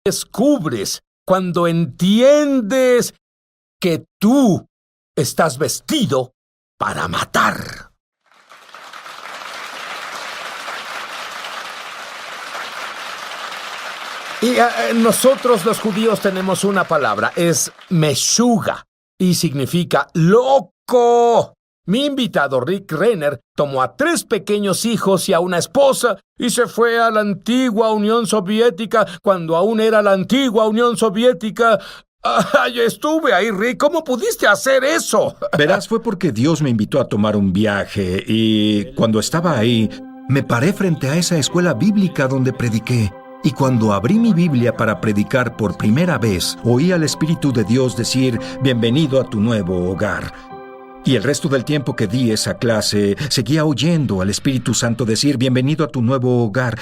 descubres, cuando entiendes que tú estás vestido para matar. Y nosotros los judíos tenemos una palabra, es meshuga, y significa loco. Mi invitado Rick Renner tomó a 3 pequeños hijos y a una esposa y se fue a la antigua Unión Soviética cuando aún era la antigua Unión Soviética. ¡Ay, estuve ahí, Rick! ¿Cómo pudiste hacer eso? Verás, fue porque Dios me invitó a tomar un viaje y cuando estaba ahí, me paré frente a esa escuela bíblica donde prediqué. Y cuando abrí mi Biblia para predicar por primera vez, oí al Espíritu de Dios decir, bienvenido a tu nuevo hogar. Y el resto del tiempo que di esa clase, seguía oyendo al Espíritu Santo decir, bienvenido a tu nuevo hogar.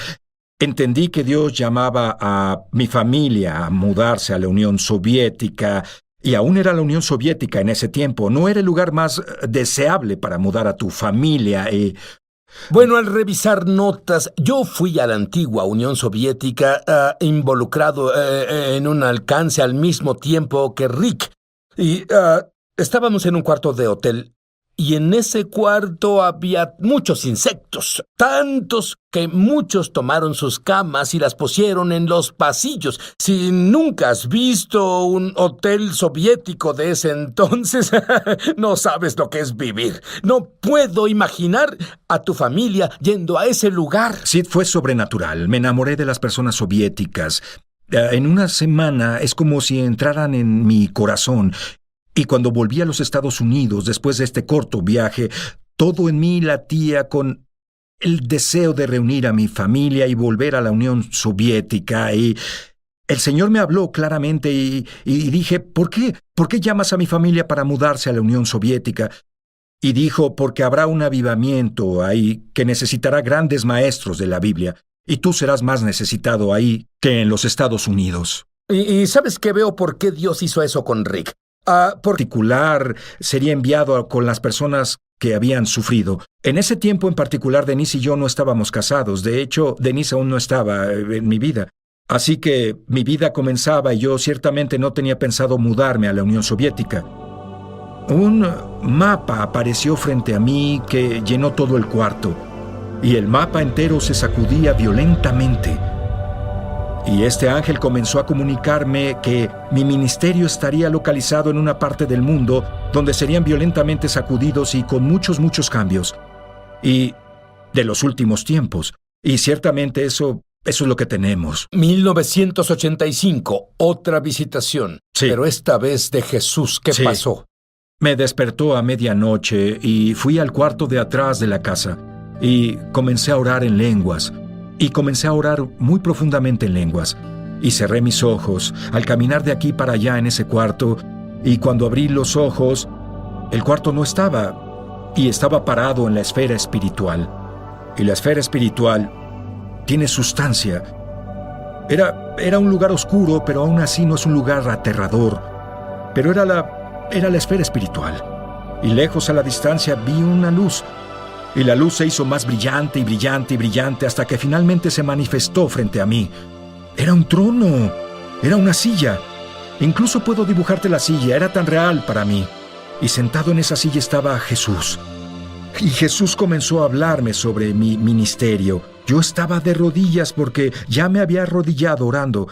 Entendí que Dios llamaba a mi familia a mudarse a la Unión Soviética, y aún era la Unión Soviética en ese tiempo. No era el lugar más deseable para mudar a tu familia y... Bueno, al revisar notas, yo fui a la antigua Unión Soviética involucrado en un alcance al mismo tiempo que Rick. Y estábamos en un cuarto de hotel y en ese cuarto había muchos insectos, tantos que muchos tomaron sus camas y las pusieron en los pasillos. Si nunca has visto un hotel soviético de ese entonces, no sabes lo que es vivir. No puedo imaginar a tu familia yendo a ese lugar. Sí, fue sobrenatural. Me enamoré de las personas soviéticas. En una semana es como si entraran en mi corazón. Y cuando volví a los Estados Unidos, después de este corto viaje, todo en mí latía con el deseo de reunir a mi familia y volver a la Unión Soviética. Y el Señor me habló claramente y dije, ¿por qué? ¿Por qué llamas a mi familia para mudarse a la Unión Soviética? Y dijo, porque habrá un avivamiento ahí que necesitará grandes maestros de la Biblia. Y tú serás más necesitado ahí que en los Estados Unidos. ¿Y sabes qué veo por qué Dios hizo eso con Rick? Particular sería enviado con las personas que habían sufrido. En ese tiempo en particular, Denise y yo no estábamos casados. De hecho, Denise aún no estaba en mi vida. Así que mi vida comenzaba y yo ciertamente no tenía pensado mudarme a la Unión Soviética. Un mapa apareció frente a mí que llenó todo el cuarto, y el mapa entero se sacudía violentamente. Y este ángel comenzó a comunicarme que mi ministerio estaría localizado en una parte del mundo donde serían violentamente sacudidos y con muchos cambios. Y de los últimos tiempos. Y ciertamente eso es lo que tenemos. 1985, otra visitación. Sí. Pero esta vez de Jesús. ¿Qué pasó? Me despertó a medianoche y fui al cuarto de atrás de la casa. Y comencé a orar en lenguas. Y comencé a orar muy profundamente en lenguas. Y cerré mis ojos al caminar de aquí para allá en ese cuarto. Y cuando abrí los ojos, el cuarto no estaba. Y estaba parado en la esfera espiritual. Y la esfera espiritual tiene sustancia. Era un lugar oscuro, pero aún así no es un lugar aterrador. Pero era la esfera espiritual. Y lejos a la distancia vi una luz. Y la luz se hizo más brillante y brillante y brillante hasta que finalmente se manifestó frente a mí. Era un trono, era una silla. Incluso puedo dibujarte la silla, era tan real para mí. Y sentado en esa silla estaba Jesús. Y Jesús comenzó a hablarme sobre mi ministerio. Yo estaba de rodillas porque ya me había arrodillado orando.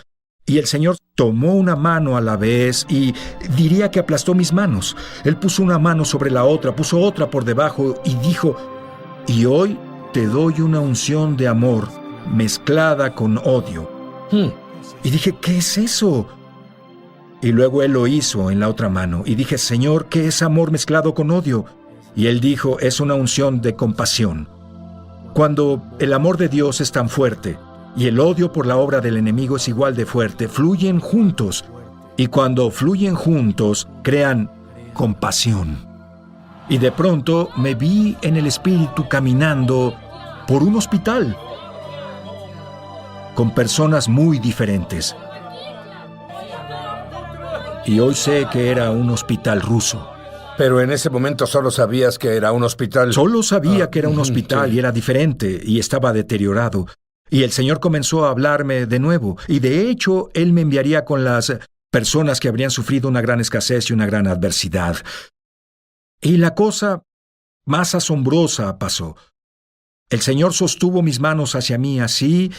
Y el Señor tomó una mano a la vez y diría que aplastó mis manos. Él puso una mano sobre la otra, puso otra por debajo y dijo: y hoy te doy una unción de amor mezclada con odio. Y dije, ¿qué es eso? Y luego Él lo hizo en la otra mano. Y dije, Señor, ¿qué es amor mezclado con odio? Y Él dijo, es una unción de compasión. Cuando el amor de Dios es tan fuerte y el odio por la obra del enemigo es igual de fuerte, fluyen juntos. Y cuando fluyen juntos, crean compasión. Y de pronto me vi en el espíritu caminando por un hospital con personas muy diferentes. Y hoy sé que era un hospital ruso. Pero en ese momento solo sabías que era un hospital. Solo sabía que era un hospital y era diferente y estaba deteriorado. Y el Señor comenzó a hablarme de nuevo, y de hecho Él me enviaría con las personas que habrían sufrido una gran escasez y una gran adversidad. Y la cosa más asombrosa pasó. El Señor sostuvo mis manos hacia mí así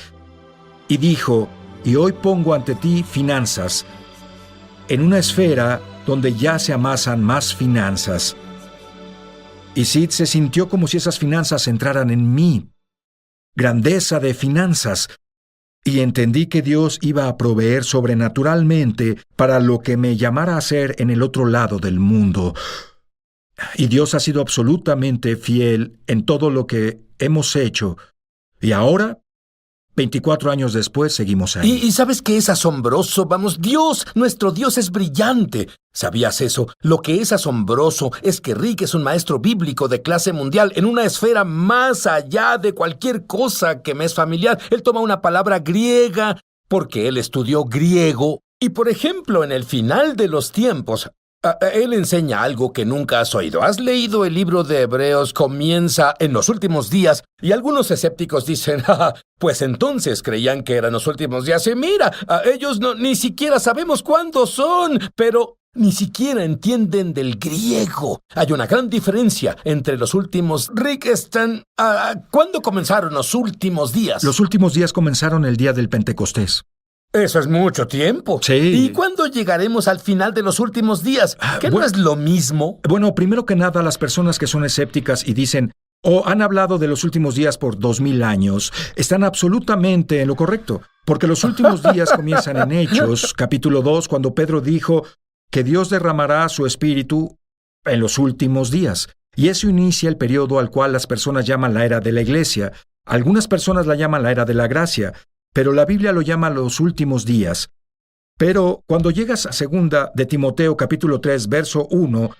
y dijo, y hoy pongo ante ti finanzas, en una esfera donde ya se amasan más finanzas. Y Sid se sintió como si esas finanzas entraran en mí. Grandeza de finanzas. Y entendí que Dios iba a proveer sobrenaturalmente para lo que me llamara a hacer en el otro lado del mundo. Y Dios ha sido absolutamente fiel en todo lo que hemos hecho. Y ahora, 24 años después, seguimos ahí. ¿Y sabes qué es asombroso? Vamos, Dios, nuestro Dios es brillante. ¿Sabías eso? Lo que es asombroso es que Rick es un maestro bíblico de clase mundial en una esfera más allá de cualquier cosa que me es familiar. Él toma una palabra griega porque él estudió griego. Y, por ejemplo, en el final de los tiempos, él enseña algo que nunca has oído. ¿Has leído el libro de Hebreos? Comienza en los últimos días. Y algunos escépticos dicen, pues entonces creían que eran los últimos días. Y mira, ellos ni siquiera sabemos cuándo son, pero ni siquiera entienden del griego. Hay una gran diferencia entre los últimos. Rick, ¿cuándo comenzaron los últimos días? Los últimos días comenzaron el día del Pentecostés. Eso es mucho tiempo. Sí. ¿Y cuándo llegaremos al final de los últimos días? ¿Qué no es lo mismo? Bueno, primero que nada, las personas que son escépticas y dicen, han hablado de los últimos días por 2000 años, están absolutamente en lo correcto. Porque los últimos días comienzan en Hechos, capítulo 2, cuando Pedro dijo que Dios derramará su espíritu en los últimos días. Y eso inicia el periodo al cual las personas llaman la era de la iglesia. Algunas personas la llaman la era de la gracia, pero la Biblia lo llama los últimos días. Pero cuando llegas a 2 de Timoteo capítulo 3, verso 1,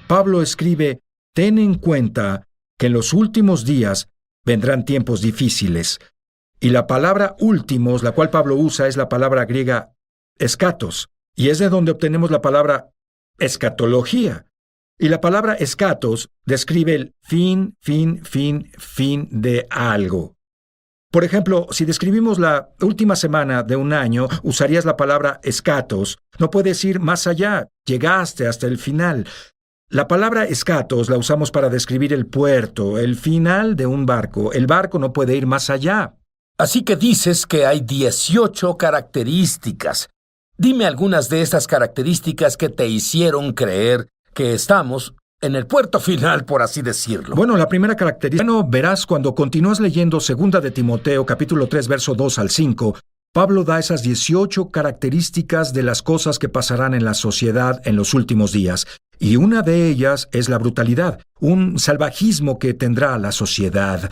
Pablo escribe, ten en cuenta que en los últimos días vendrán tiempos difíciles. Y la palabra últimos, la cual Pablo usa, es la palabra griega escatos, y es de donde obtenemos la palabra escatología. Y la palabra escatos describe el fin de algo. Por ejemplo, si describimos la última semana de un año, usarías la palabra escatos. No puedes ir más allá, llegaste hasta el final. La palabra escatos la usamos para describir el puerto, el final de un barco. El barco no puede ir más allá. Así que dices que hay 18 características. Dime algunas de estas características que te hicieron creer que estamos en el puerto final, por así decirlo. Bueno, la primera característica... verás cuando continúas leyendo 2 de Timoteo, capítulo 3, verso 2 al 5, Pablo da esas 18 características de las cosas que pasarán en la sociedad en los últimos días. Y una de ellas es la brutalidad, un salvajismo que tendrá la sociedad.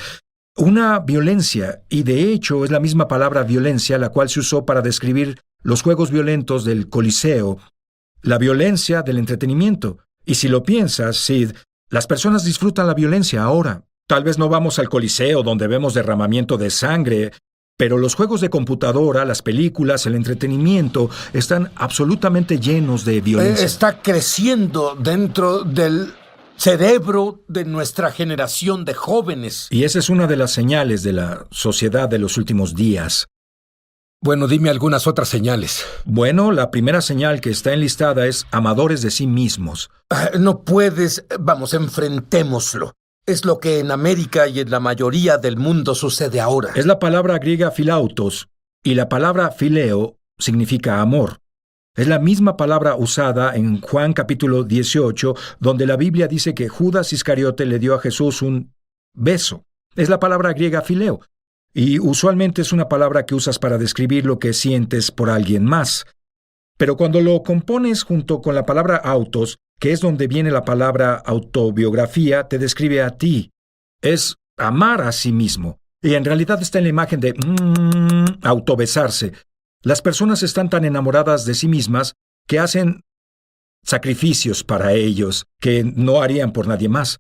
Una violencia, y de hecho es la misma palabra violencia la cual se usó para describir los juegos violentos del Coliseo, la violencia del entretenimiento. Y si lo piensas, Sid, las personas disfrutan la violencia ahora. Tal vez no vamos al Coliseo donde vemos derramamiento de sangre, pero los juegos de computadora, las películas, el entretenimiento están absolutamente llenos de violencia. Está creciendo dentro del cerebro de nuestra generación de jóvenes. Y esa es una de las señales de la sociedad de los últimos días. Bueno, dime algunas otras señales. Bueno, la primera señal que está enlistada es amadores de sí mismos. No puedes... Vamos, enfrentémoslo. Es lo que en América y en la mayoría del mundo sucede ahora. Es la palabra griega philautos, y la palabra phileo significa amor. Es la misma palabra usada en Juan capítulo 18, donde la Biblia dice que Judas Iscariote le dio a Jesús un beso. Es la palabra griega phileo. Y usualmente es una palabra que usas para describir lo que sientes por alguien más. Pero cuando lo compones junto con la palabra autos, que es donde viene la palabra autobiografía, te describe a ti. Es amar a sí mismo. Y en realidad está en la imagen de autobesarse. Las personas están tan enamoradas de sí mismas que hacen sacrificios para ellos que no harían por nadie más.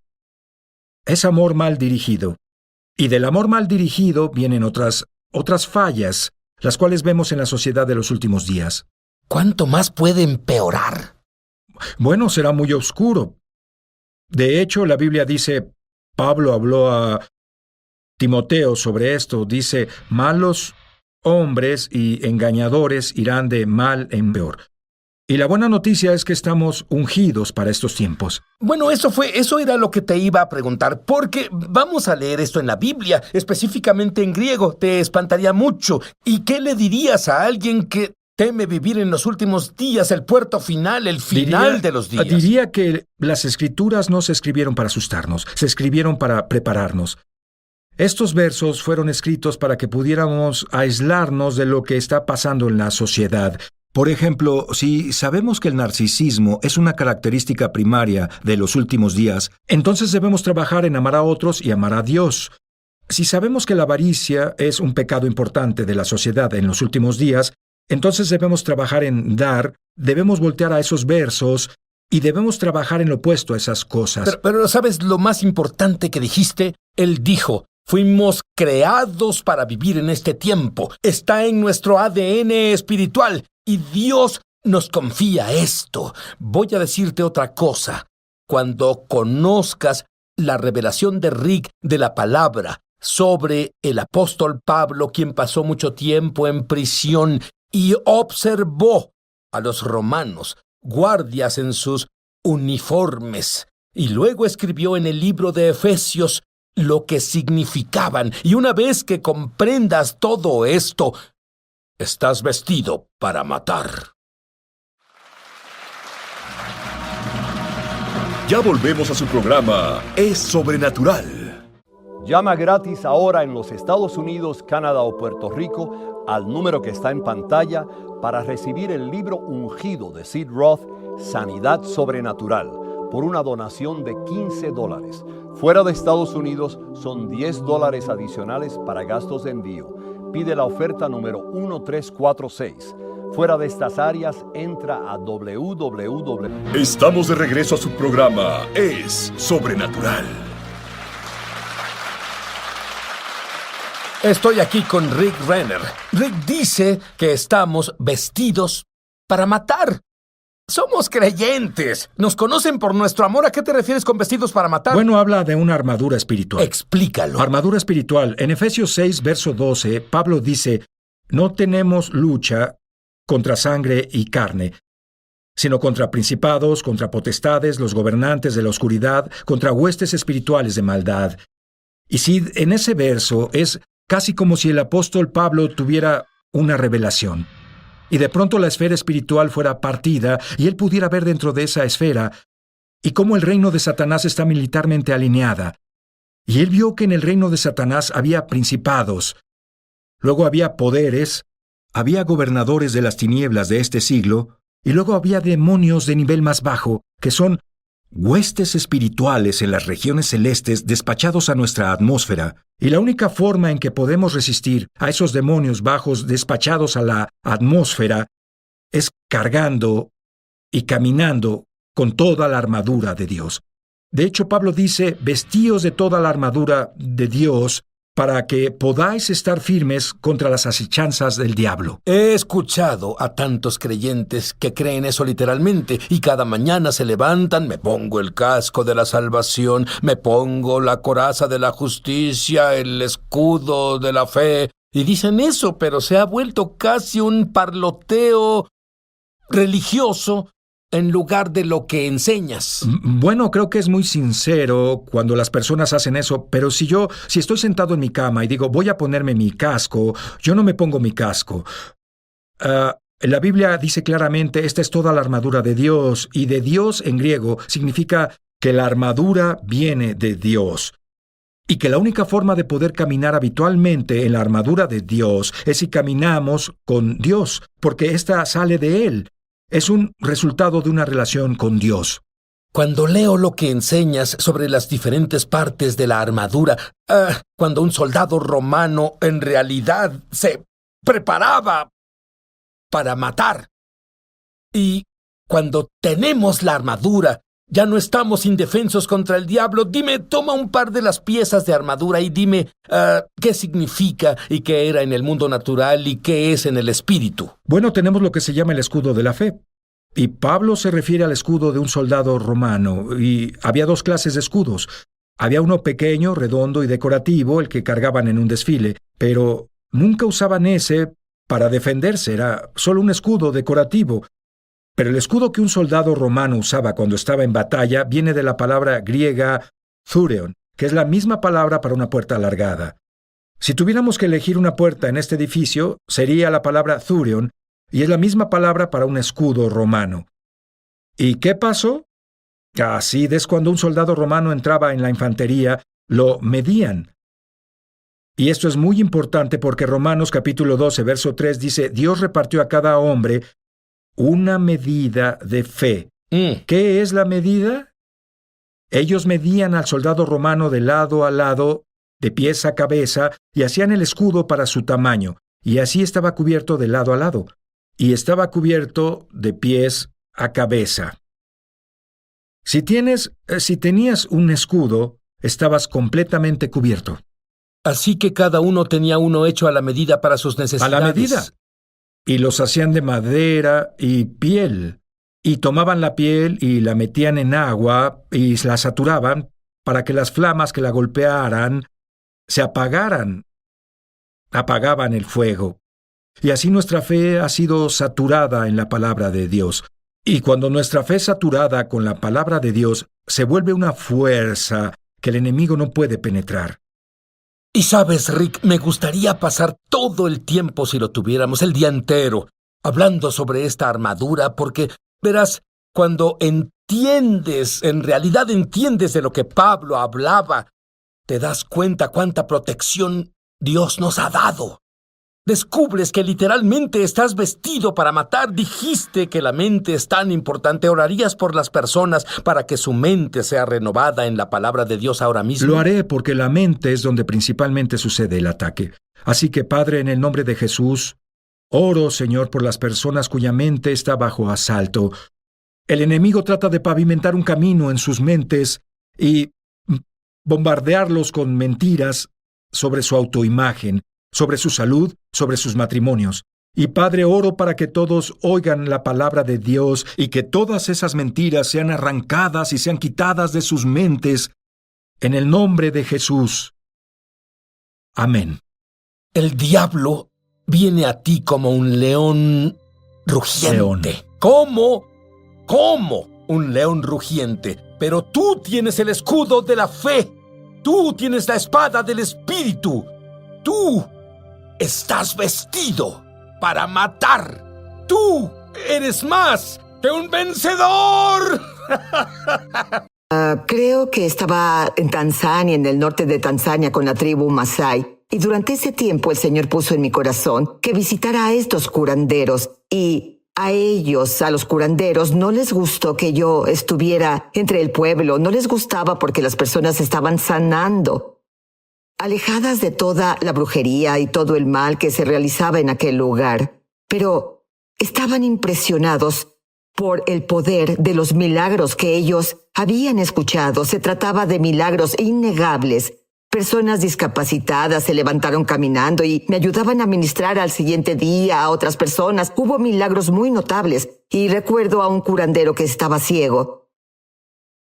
Es amor mal dirigido. Y del amor mal dirigido vienen otras fallas, las cuales vemos en la sociedad de los últimos días. ¿Cuánto más puede empeorar? Bueno, será muy oscuro. De hecho, la Biblia dice, Pablo habló a Timoteo sobre esto dice, malos hombres y engañadores irán de mal en peor. Y la buena noticia es que estamos ungidos para estos tiempos. Bueno, eso era lo que te iba a preguntar, porque vamos a leer esto en la Biblia, específicamente en griego. Te espantaría mucho. ¿Y qué le dirías a alguien que teme vivir en los últimos días, el puerto final, el final de los días? Diría que las Escrituras no se escribieron para asustarnos, se escribieron para prepararnos. Estos versos fueron escritos para que pudiéramos aislarnos de lo que está pasando en la sociedad. Por ejemplo, si sabemos que el narcisismo es una característica primaria de los últimos días, entonces debemos trabajar en amar a otros y amar a Dios. Si sabemos que la avaricia es un pecado importante de la sociedad en los últimos días, entonces debemos trabajar en dar, debemos voltear a esos versos y debemos trabajar en lo opuesto a esas cosas. Pero ¿sabes lo más importante que dijiste? Él dijo, fuimos creados para vivir en este tiempo. Está en nuestro ADN espiritual. Y Dios nos confía esto. Voy a decirte otra cosa. Cuando conozcas la revelación de Rick de la palabra sobre el apóstol Pablo, quien pasó mucho tiempo en prisión y observó a los romanos, guardias en sus uniformes, y luego escribió en el libro de Efesios lo que significaban. Y una vez que comprendas todo esto, estás vestido para matar. Ya volvemos a su programa Es Sobrenatural. Llama gratis ahora en los Estados Unidos, Canadá o Puerto Rico al número que está en pantalla para recibir el libro ungido de Sid Roth, Sanidad Sobrenatural, por una donación de $15. Fuera de Estados Unidos son $10 adicionales para gastos de envío. Pide la oferta número 1346. Fuera de estas áreas, entra a www. Estamos de regreso a su programa Es Sobrenatural. Estoy aquí con Rick Renner. Rick dice que estamos vestidos para matar. Somos creyentes. Nos conocen por nuestro amor. ¿A qué te refieres con vestidos para matar? Bueno, habla de una armadura espiritual. Explícalo. Armadura espiritual. En Efesios 6, verso 12, Pablo dice, no tenemos lucha contra sangre y carne, sino contra principados, contra potestades, los gobernantes de la oscuridad, contra huestes espirituales de maldad. Y si en ese verso es casi como si el apóstol Pablo tuviera una revelación. Y de pronto la esfera espiritual fuera partida y él pudiera ver dentro de esa esfera y cómo el reino de Satanás está militarmente alineada. Y él vio que en el reino de Satanás había principados, luego había poderes, había gobernadores de las tinieblas de este siglo, y luego había demonios de nivel más bajo, que son huestes espirituales en las regiones celestes despachados a nuestra atmósfera. Y la única forma en que podemos resistir a esos demonios bajos despachados a la atmósfera es cargando y caminando con toda la armadura de Dios. De hecho, Pablo dice, vestíos de toda la armadura de Dios para que podáis estar firmes contra las acechanzas del diablo. He escuchado a tantos creyentes que creen eso literalmente y cada mañana se levantan, me pongo el casco de la salvación, me pongo la coraza de la justicia, el escudo de la fe, y dicen eso, pero se ha vuelto casi un parloteo religioso en lugar de lo que enseñas. Bueno, creo que es muy sincero cuando las personas hacen eso, pero si estoy sentado en mi cama y digo, voy a ponerme mi casco, yo no me pongo mi casco. La Biblia dice claramente, esta es toda la armadura de Dios, y de Dios en griego significa que la armadura viene de Dios. Y que la única forma de poder caminar habitualmente en la armadura de Dios es si caminamos con Dios, porque ésta sale de Él. Es un resultado de una relación con Dios. Cuando leo lo que enseñas sobre las diferentes partes de la armadura, cuando un soldado romano en realidad se preparaba para matar, y cuando tenemos la armadura, ya no estamos indefensos contra el diablo. Dime, toma un par de las piezas de armadura y dime qué significa y qué era en el mundo natural y qué es en el espíritu. Bueno, tenemos lo que se llama el escudo de la fe. Y Pablo se refiere al escudo de un soldado romano, y había dos clases de escudos. Había uno pequeño, redondo y decorativo, el que cargaban en un desfile, pero nunca usaban ese para defenderse, era solo un escudo decorativo. Pero el escudo que un soldado romano usaba cuando estaba en batalla viene de la palabra griega thureon, que es la misma palabra para una puerta alargada. Si tuviéramos que elegir una puerta en este edificio, sería la palabra thureon, y es la misma palabra para un escudo romano. ¿Y qué pasó? Así es cuando un soldado romano entraba en la infantería, lo medían. Y esto es muy importante porque Romanos capítulo 12, verso 3 dice, Dios repartió a cada hombre una medida de fe. ¿Qué es la medida? Ellos medían al soldado romano de lado a lado, de pies a cabeza, y hacían el escudo para su tamaño, y así estaba cubierto de lado a lado, y estaba cubierto de pies a cabeza. Si tenías un escudo, estabas completamente cubierto. Así que cada uno tenía uno hecho a la medida para sus necesidades. A la medida. Y los hacían de madera y piel. Y tomaban la piel y la metían en agua y la saturaban para que las flamas que la golpearan se apagaran. Apagaban el fuego. Y así nuestra fe ha sido saturada en la palabra de Dios. Y cuando nuestra fe es saturada con la palabra de Dios, se vuelve una fuerza que el enemigo no puede penetrar. Y sabes, Rick, me gustaría pasar todo el tiempo, si lo tuviéramos, el día entero, hablando sobre esta armadura, porque, verás, cuando en realidad entiendes de lo que Pablo hablaba, te das cuenta cuánta protección Dios nos ha dado. Descubres que literalmente estás vestido para matar. Dijiste que la mente es tan importante. ¿Orarías por las personas para que su mente sea renovada en la palabra de Dios ahora mismo? Lo haré porque la mente es donde principalmente sucede el ataque. Así que, Padre, en el nombre de Jesús, oro, Señor, por las personas cuya mente está bajo asalto. El enemigo trata de pavimentar un camino en sus mentes y bombardearlos con mentiras sobre su autoimagen, sobre su salud, sobre sus matrimonios. Y Padre, oro para que todos oigan la palabra de Dios y que todas esas mentiras sean arrancadas y sean quitadas de sus mentes en el nombre de Jesús. Amén. El diablo viene a ti como un león rugiente. ¿Cómo un león rugiente? Pero tú tienes el escudo de la fe. Tú tienes la espada del Espíritu. Tú estás vestido para matar. Tú eres más que un vencedor. Creo que estaba en Tanzania, en el norte de Tanzania, con la tribu Masái. Y durante ese tiempo el Señor puso en mi corazón que visitara a estos curanderos. Y a ellos, a los curanderos, no les gustó que yo estuviera entre el pueblo. No les gustaba porque las personas estaban sanando, alejadas de toda la brujería y todo el mal que se realizaba en aquel lugar. Pero estaban impresionados por el poder de los milagros que ellos habían escuchado. Se trataba de milagros innegables. Personas discapacitadas se levantaron caminando y me ayudaban a ministrar al siguiente día a otras personas. Hubo milagros muy notables y recuerdo a un curandero que estaba ciego,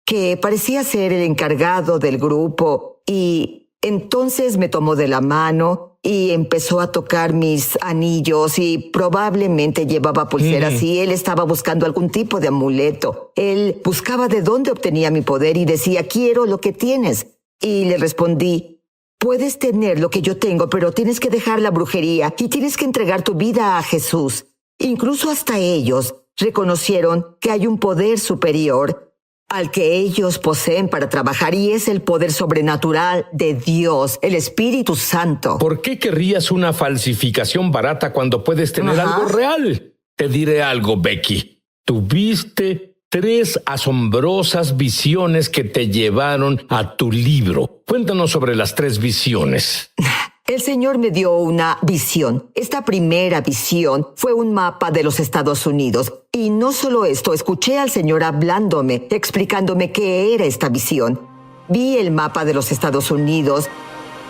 que parecía ser el encargado del grupo, y entonces me tomó de la mano y empezó a tocar mis anillos y probablemente llevaba pulseras y él estaba buscando algún tipo de amuleto. Él buscaba de dónde obtenía mi poder y decía, quiero lo que tienes. Y le respondí, puedes tener lo que yo tengo, pero tienes que dejar la brujería y tienes que entregar tu vida a Jesús. Incluso hasta ellos reconocieron que hay un poder superior al que ellos poseen para trabajar, y es el poder sobrenatural de Dios, el Espíritu Santo. ¿Por qué querrías una falsificación barata cuando puedes tener algo real? Te diré algo, Becky. Tuviste 3 asombrosas visiones que te llevaron a tu libro. Cuéntanos sobre las 3 visiones. El Señor me dio una visión. Esta primera visión fue un mapa de los Estados Unidos. Y no solo esto, escuché al Señor hablándome, explicándome qué era esta visión. Vi el mapa de los Estados Unidos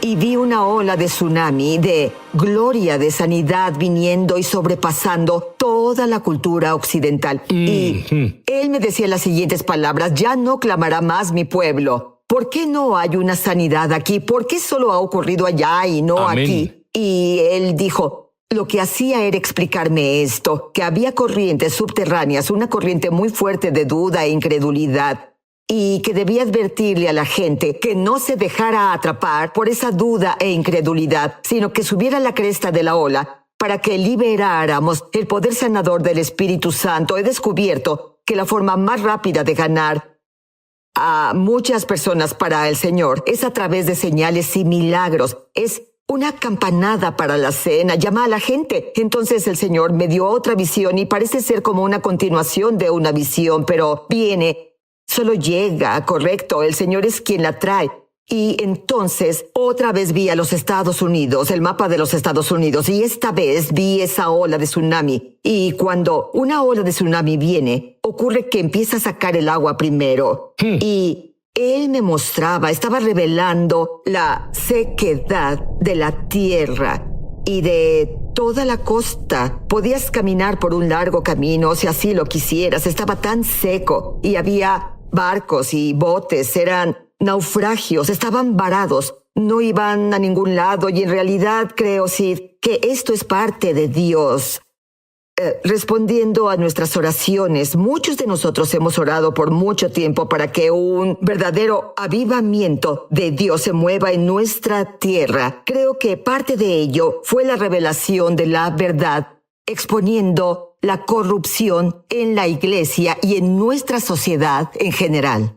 y vi una ola de tsunami, de gloria, de sanidad viniendo y sobrepasando toda la cultura occidental. Y Él me decía las siguientes palabras, ya no clamará más mi pueblo ¿por qué no hay una sanidad aquí? ¿Por qué solo ha ocurrido allá y no Amén. aquí? Y él dijo, lo que hacía era explicarme esto, que había corrientes subterráneas, una corriente muy fuerte de duda e incredulidad, y que debía advertirle a la gente que no se dejara atrapar por esa duda e incredulidad, sino que subiera a la cresta de la ola para que liberáramos el poder sanador del Espíritu Santo. He descubierto que la forma más rápida de ganar a muchas personas para el Señor es a través de señales y milagros. Es una campanada para la cena, llama a la gente. Entonces el Señor me dio otra visión y parece ser como una continuación de una visión, pero viene, solo llega, correcto, el Señor es quien la trae. Y entonces otra vez vi a los Estados Unidos, el mapa de los Estados Unidos, y esta vez vi esa ola de tsunami. Y cuando una ola de tsunami viene, ocurre que empieza a sacar el agua primero. Y él me mostraba, estaba revelando la sequedad de la tierra y de toda la costa. Podías caminar por un largo camino si así lo quisieras. Estaba tan seco y había barcos y botes, eran naufragios, estaban varados, no iban a ningún lado y en realidad creo, Sid, que esto es parte de Dios. Respondiendo a nuestras oraciones, muchos de nosotros hemos orado por mucho tiempo para que un verdadero avivamiento de Dios se mueva en nuestra tierra. Creo que parte de ello fue la revelación de la verdad, exponiendo la corrupción en la iglesia y en nuestra sociedad en general.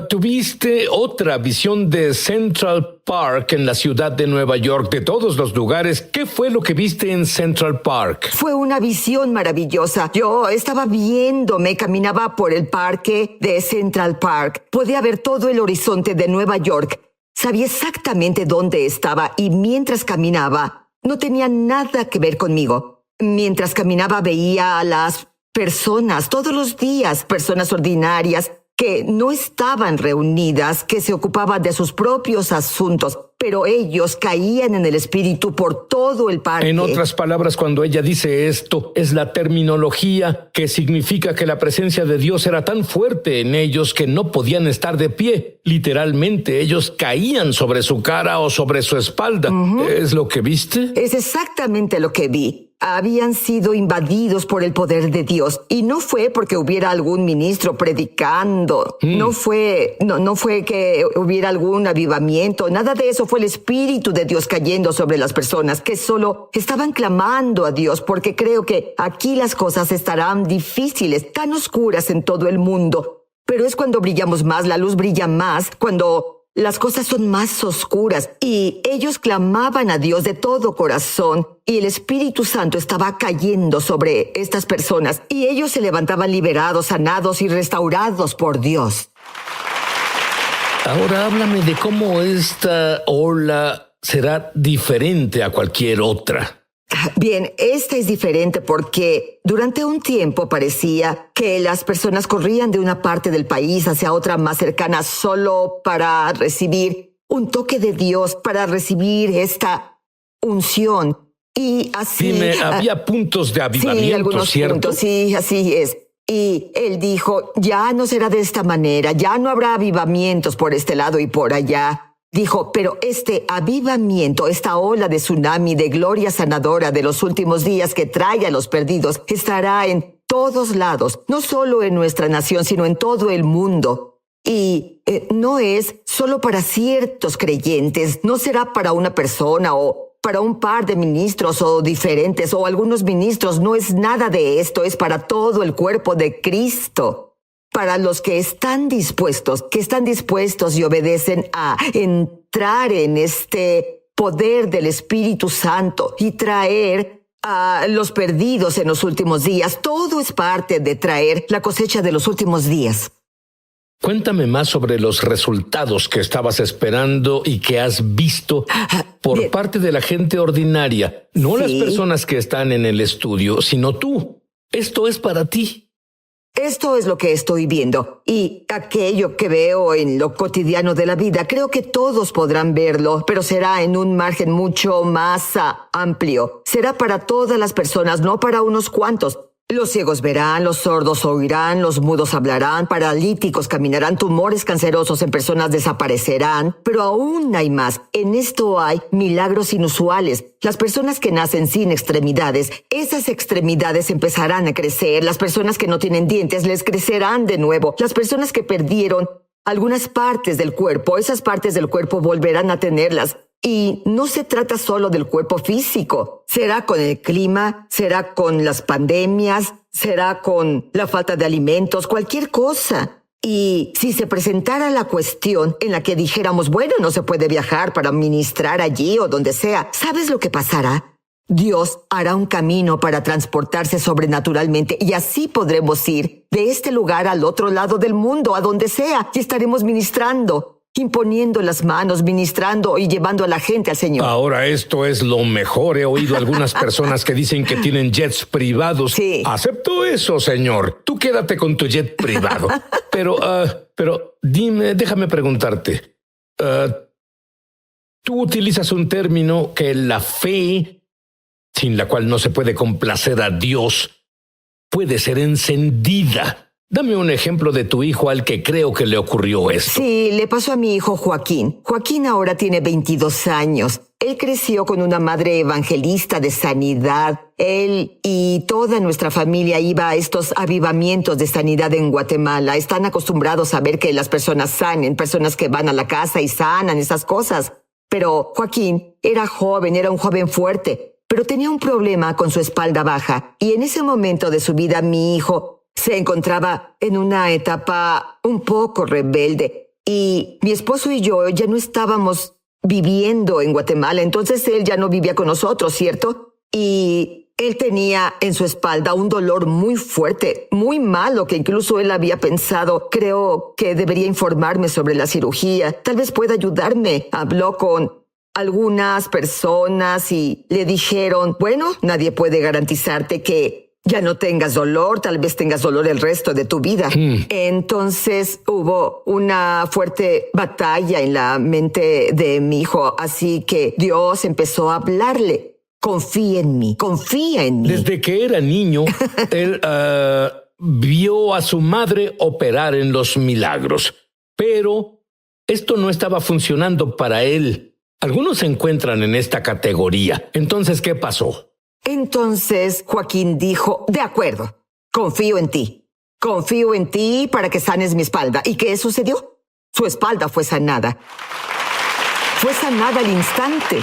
Tuviste otra visión de Central Park en la ciudad de Nueva York, de todos los lugares. ¿Qué fue lo que viste en Central Park? Fue una visión maravillosa. Yo estaba viéndome, caminaba por el parque de Central Park. Podía ver todo el horizonte de Nueva York. Sabía exactamente dónde estaba y mientras caminaba, no tenía nada que ver conmigo. Mientras caminaba veía a las personas todos los días, personas ordinarias, que no estaban reunidas, que se ocupaban de sus propios asuntos, pero ellos caían en el espíritu por todo el parque. En otras palabras, cuando ella dice esto, es la terminología que significa que la presencia de Dios era tan fuerte en ellos que no podían estar de pie. Literalmente, ellos caían sobre su cara o sobre su espalda. ¿Es lo que viste? Es exactamente lo que vi. Habían sido invadidos por el poder de Dios. Y no fue porque hubiera algún ministro predicando. No fue que hubiera algún avivamiento. Nada de eso. Fue el Espíritu de Dios cayendo sobre las personas que solo estaban clamando a Dios, porque creo que aquí las cosas estarán difíciles, tan oscuras en todo el mundo. Pero es cuando brillamos más, la luz brilla más, cuando las cosas son más oscuras. Y ellos clamaban a Dios de todo corazón y el Espíritu Santo estaba cayendo sobre estas personas y ellos se levantaban liberados, sanados y restaurados por Dios. Ahora háblame de cómo esta ola será diferente a cualquier otra. Bien, esta es diferente porque durante un tiempo parecía que las personas corrían de una parte del país hacia otra más cercana solo para recibir un toque de Dios, para recibir esta unción. Y así... Dime, había puntos de avivamiento, sí, algunos ¿cierto? Puntos, sí, así es. Y él dijo, ya no será de esta manera, ya no habrá avivamientos por este lado y por allá. Dijo, pero este avivamiento, esta ola de tsunami, de gloria sanadora de los últimos días que trae a los perdidos, estará en todos lados, no solo en nuestra nación, sino en todo el mundo. Y no es solo para ciertos creyentes, no será para una persona o para un par de ministros o diferentes o algunos ministros, no es nada de esto, es para todo el cuerpo de Cristo. Para los que están dispuestos y obedecen a entrar en este poder del Espíritu Santo y traer a los perdidos en los últimos días. Todo es parte de traer la cosecha de los últimos días. Cuéntame más sobre los resultados que estabas esperando y que has visto por parte de la gente ordinaria. No las personas que están en el estudio, sino tú. Esto es para ti. Esto es lo que estoy viendo y aquello que veo en lo cotidiano de la vida, creo que todos podrán verlo, pero será en un margen mucho más amplio. Será para todas las personas, no para unos cuantos. Los ciegos verán, los sordos oirán, los mudos hablarán, paralíticos caminarán, tumores cancerosos en personas desaparecerán. Pero aún hay más. En esto hay milagros inusuales. Las personas que nacen sin extremidades, esas extremidades empezarán a crecer. Las personas que no tienen dientes les crecerán de nuevo. Las personas que perdieron algunas partes del cuerpo, esas partes del cuerpo volverán a tenerlas. Y no se trata solo del cuerpo físico. Será con el clima, será con las pandemias, será con la falta de alimentos, cualquier cosa. Y si se presentara la cuestión en la que dijéramos, bueno, no se puede viajar para ministrar allí o donde sea, ¿sabes lo que pasará? Dios hará un camino para transportarse sobrenaturalmente y así podremos ir de este lugar al otro lado del mundo, a donde sea, y estaremos ministrando, imponiendo las manos, ministrando y llevando a la gente al Señor. Ahora esto es lo mejor. He oído algunas personas que dicen que tienen jets privados. Sí. Acepto eso, señor. Tú quédate con tu jet privado. Pero dime, déjame preguntarte. Tú utilizas un término que la fe, sin la cual no se puede complacer a Dios, puede ser encendida. Dame un ejemplo de tu hijo al que creo que le ocurrió esto. Sí, le pasó a mi hijo Joaquín. Joaquín ahora tiene 22 años. Él creció con una madre evangelista de sanidad. Él y toda nuestra familia iba a estos avivamientos de sanidad en Guatemala. Están acostumbrados a ver que las personas sanen, personas que van a la casa y sanan, esas cosas. Pero Joaquín era joven, era un joven fuerte, pero tenía un problema con su espalda baja. Y en ese momento de su vida, mi hijo se encontraba en una etapa un poco rebelde y mi esposo y yo ya no estábamos viviendo en Guatemala, entonces él ya no vivía con nosotros, ¿cierto? Y él tenía en su espalda un dolor muy fuerte, muy malo, que incluso él había pensado, creo que debería informarme sobre la cirugía, tal vez pueda ayudarme. Habló con algunas personas y le dijeron, bueno, nadie puede garantizarte que ya no tengas dolor, tal vez tengas dolor el resto de tu vida. Entonces hubo una fuerte batalla en la mente de mi hijo, así que Dios empezó a hablarle. Confía en mí, confía en mí. Desde que era niño, él vio a su madre operar en los milagros, pero esto no estaba funcionando para él. Algunos se encuentran en esta categoría. Entonces, ¿qué pasó? Entonces Joaquín dijo, de acuerdo, confío en ti para que sanes mi espalda. ¿Y qué sucedió? Su espalda fue sanada. Fue sanada al instante.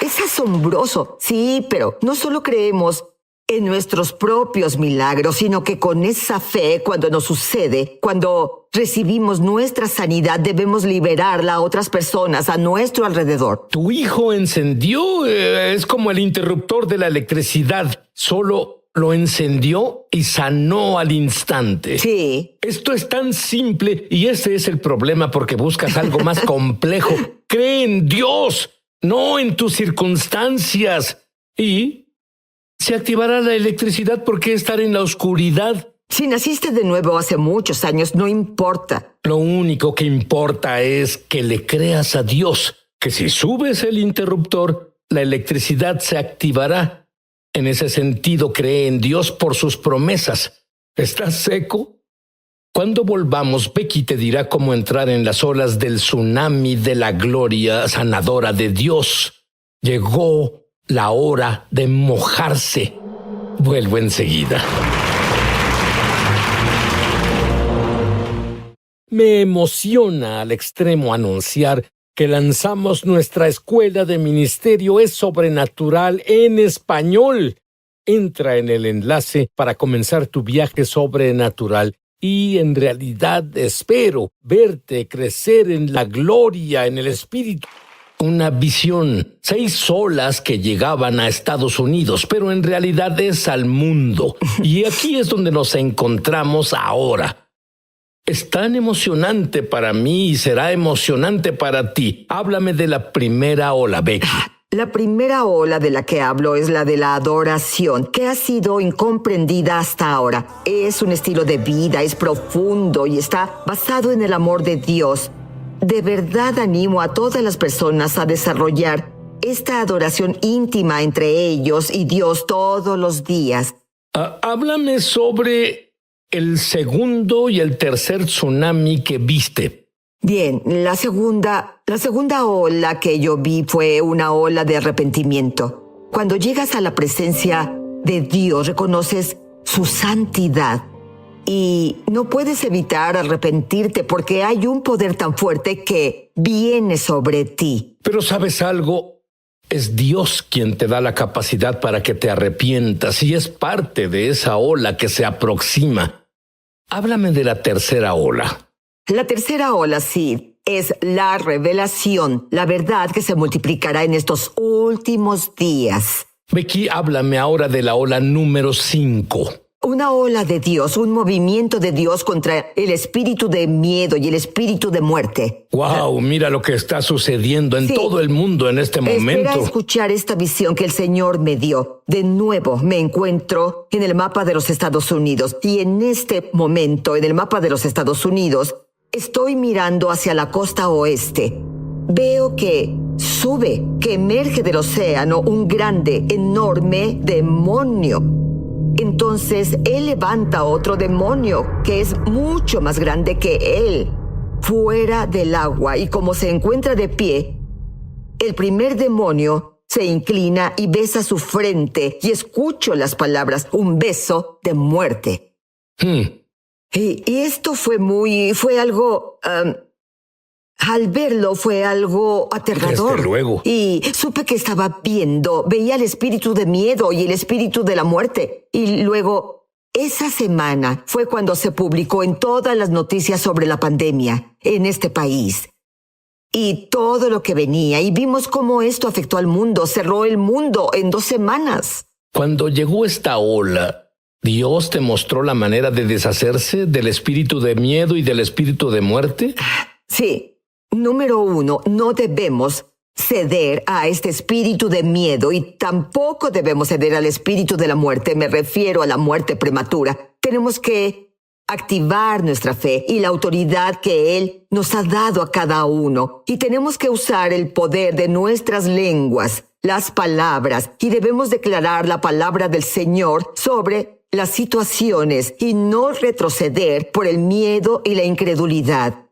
Es asombroso. Sí, pero no solo creemos en nuestros propios milagros, sino que con esa fe, cuando nos sucede, cuando recibimos nuestra sanidad, debemos liberarla a otras personas a nuestro alrededor. Tu hijo encendió, es como el interruptor de la electricidad. Solo lo encendió y sanó al instante. Sí. Esto es tan simple y ese es el problema porque buscas algo más complejo. Cree en Dios, no en tus circunstancias. Y se activará la electricidad. ¿Por qué estar en la oscuridad? Si naciste de nuevo hace muchos años, no importa. Lo único que importa es que le creas a Dios, que si subes el interruptor, la electricidad se activará. En ese sentido, cree en Dios por sus promesas. ¿Estás seco? Cuando volvamos, Becky te dirá cómo entrar en las olas del tsunami de la gloria sanadora de Dios. Llegó la hora de mojarse. Vuelvo enseguida. Me emociona al extremo anunciar que lanzamos nuestra escuela de ministerio Es Sobrenatural en español. Entra en el enlace para comenzar tu viaje sobrenatural y en realidad espero verte crecer en la gloria, en el Espíritu. Una visión, 6 olas que llegaban a Estados Unidos, pero en realidad es al mundo. Y aquí es donde nos encontramos ahora. Es tan emocionante para mí y será emocionante para ti. Háblame de la primera ola, Becky. La primera ola de la que hablo es la de la adoración, que ha sido incomprendida hasta ahora. Es un estilo de vida, es profundo y está basado en el amor de Dios. De verdad animo a todas las personas a desarrollar esta adoración íntima entre ellos y Dios todos los días. Háblame sobre el segundo y el tercer tsunami que viste. Bien, la segunda ola que yo vi fue una ola de arrepentimiento. Cuando llegas a la presencia de Dios, reconoces su santidad y no puedes evitar arrepentirte porque hay un poder tan fuerte que viene sobre ti. Pero ¿sabes algo? Es Dios quien te da la capacidad para que te arrepientas y es parte de esa ola que se aproxima. Háblame de la tercera ola. La tercera ola, sí, es la revelación, la verdad que se multiplicará en estos últimos días. Becky, háblame ahora de la ola número 5. Una ola de Dios, un movimiento de Dios contra el espíritu de miedo y el espíritu de muerte. ¡Wow! Mira lo que está sucediendo en todo el mundo en este momento. Espera escuchar esta visión que el Señor me dio. De nuevo me encuentro en el mapa de los Estados Unidos y en este momento, en el mapa de los Estados Unidos, estoy mirando hacia la costa oeste. Veo que sube, que emerge del océano un grande, enorme demonio. Entonces él levanta otro demonio que es mucho más grande que él, fuera del agua, y como se encuentra de pie, el primer demonio se inclina y besa su frente y escucho las palabras, un beso de muerte. Y esto fue algo, al verlo fue algo aterrador. Desde luego. Y supe que veía el espíritu de miedo y el espíritu de la muerte. Y luego, esa semana fue cuando se publicó en todas las noticias sobre la pandemia en este país. Y todo lo que venía, y vimos cómo esto afectó al mundo, cerró el mundo en 2 semanas. Cuando llegó esta ola, ¿Dios te mostró la manera de deshacerse del espíritu de miedo y del espíritu de muerte? Sí. Número 1, no debemos ceder a este espíritu de miedo y tampoco debemos ceder al espíritu de la muerte. Me refiero a la muerte prematura. Tenemos que activar nuestra fe y la autoridad que Él nos ha dado a cada uno. Y tenemos que usar el poder de nuestras lenguas, las palabras, y debemos declarar la palabra del Señor sobre las situaciones y no retroceder por el miedo y la incredulidad.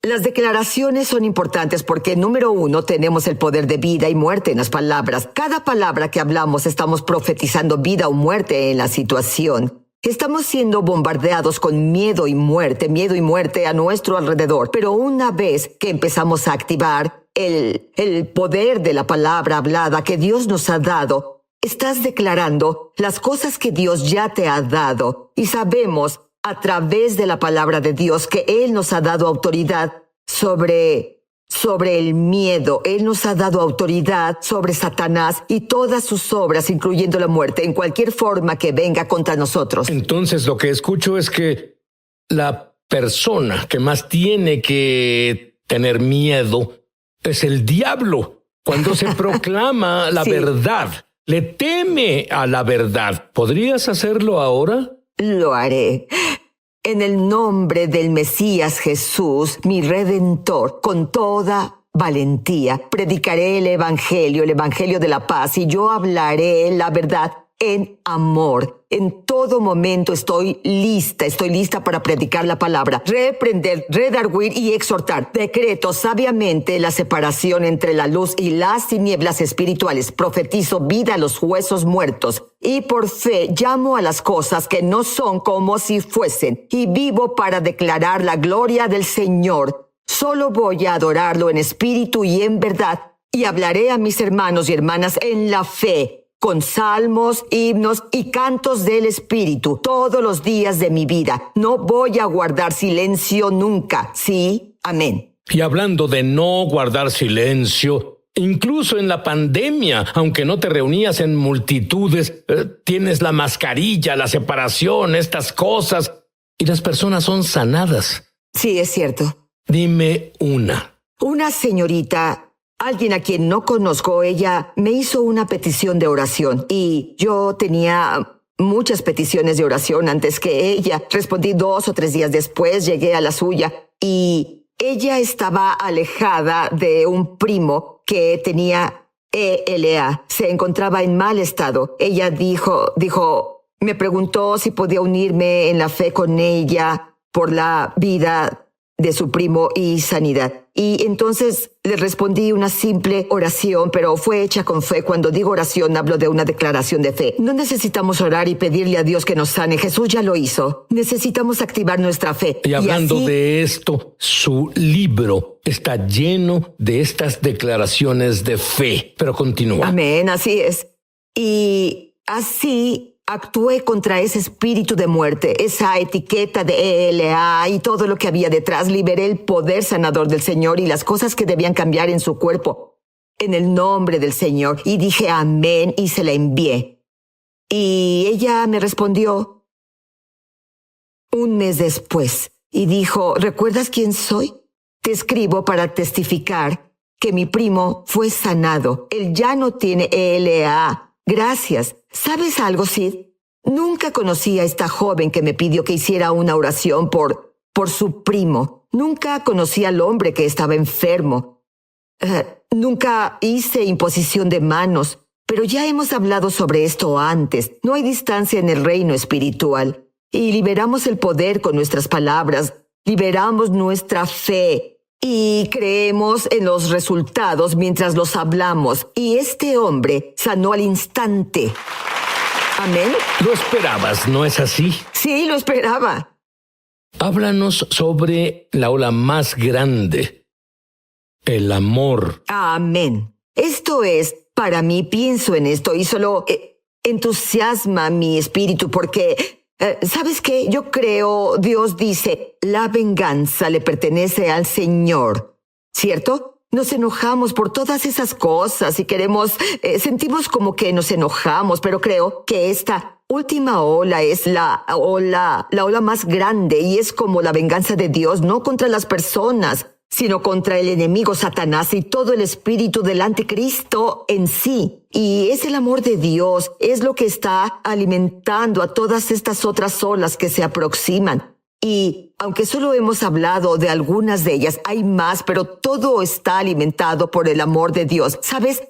Las declaraciones son importantes porque, número 1, tenemos el poder de vida y muerte en las palabras. Cada palabra que hablamos estamos profetizando vida o muerte en la situación. Estamos siendo bombardeados con miedo y muerte a nuestro alrededor. Pero una vez que empezamos a activar el poder de la palabra hablada que Dios nos ha dado, estás declarando las cosas que Dios ya te ha dado. Y sabemos a través de la palabra de Dios que Él nos ha dado autoridad sobre el miedo. Él nos ha dado autoridad sobre Satanás y todas sus obras, incluyendo la muerte, en cualquier forma que venga contra nosotros. Entonces lo que escucho es que la persona que más tiene que tener miedo es el diablo. Cuando se proclama la verdad, le teme a la verdad. ¿Podrías hacerlo ahora? Lo haré. En el nombre del Mesías Jesús, mi Redentor, con toda valentía, predicaré el Evangelio de la paz, y yo hablaré la verdad en amor. En todo momento estoy lista para predicar la palabra, reprender, redarguir y exhortar. Decreto sabiamente la separación entre la luz y las tinieblas espirituales. Profetizo vida a los huesos muertos. Y por fe llamo a las cosas que no son como si fuesen. Y vivo para declarar la gloria del Señor. Solo voy a adorarlo en espíritu y en verdad. Y hablaré a mis hermanos y hermanas en la fe, con salmos, himnos y cantos del Espíritu todos los días de mi vida. No voy a guardar silencio nunca. Sí, amén. Y hablando de no guardar silencio, incluso en la pandemia, aunque no te reunías en multitudes, tienes la mascarilla, la separación, estas cosas, y las personas son sanadas. Sí, es cierto. Dime una. Una señorita, alguien a quien no conozco, ella me hizo una petición de oración y yo tenía muchas peticiones de oración antes que ella. Respondí 2 o 3 días después, llegué a la suya y ella estaba alejada de un primo que tenía ELA. Se encontraba en mal estado. Ella dijo, me preguntó si podía unirme en la fe con ella por la vida de su primo y sanidad. Y entonces le respondí una simple oración, pero fue hecha con fe. Cuando digo oración, hablo de una declaración de fe. No necesitamos orar y pedirle a Dios que nos sane. Jesús ya lo hizo. Necesitamos activar nuestra fe. Y hablando de esto, su libro está lleno de estas declaraciones de fe. Pero continúa. Amén, así es. Y así actué contra ese espíritu de muerte, esa etiqueta de ELA y todo lo que había detrás. Liberé el poder sanador del Señor y las cosas que debían cambiar en su cuerpo, en el nombre del Señor. Y dije amén y se la envié. Y ella me respondió un mes después y dijo, ¿recuerdas quién soy? Te escribo para testificar que mi primo fue sanado. Él ya no tiene ELA. Gracias. ¿Sabes algo, Sid? Nunca conocí a esta joven que me pidió que hiciera una oración por su primo. Nunca conocí al hombre que estaba enfermo. Nunca hice imposición de manos, pero ya hemos hablado sobre esto antes. No hay distancia en el reino espiritual. Y liberamos el poder con nuestras palabras. Liberamos nuestra fe. Y creemos en los resultados mientras los hablamos. Y este hombre sanó al instante. Amén. Lo esperabas, ¿no es así? Sí, lo esperaba. Háblanos sobre la ola más grande, el amor. Amén. Esto es, para mí, pienso en esto y solo entusiasma mi espíritu porque... ¿sabes qué? Yo creo, Dios dice, la venganza le pertenece al Señor, ¿cierto? Nos enojamos por todas esas cosas y sentimos como que nos enojamos, pero creo que esta última ola es la ola más grande y es como la venganza de Dios, no contra las personas, sino contra el enemigo Satanás y todo el espíritu del anticristo en sí. Y es el amor de Dios, es lo que está alimentando a todas estas otras olas que se aproximan. Y aunque solo hemos hablado de algunas de ellas, hay más, pero todo está alimentado por el amor de Dios. ¿Sabes?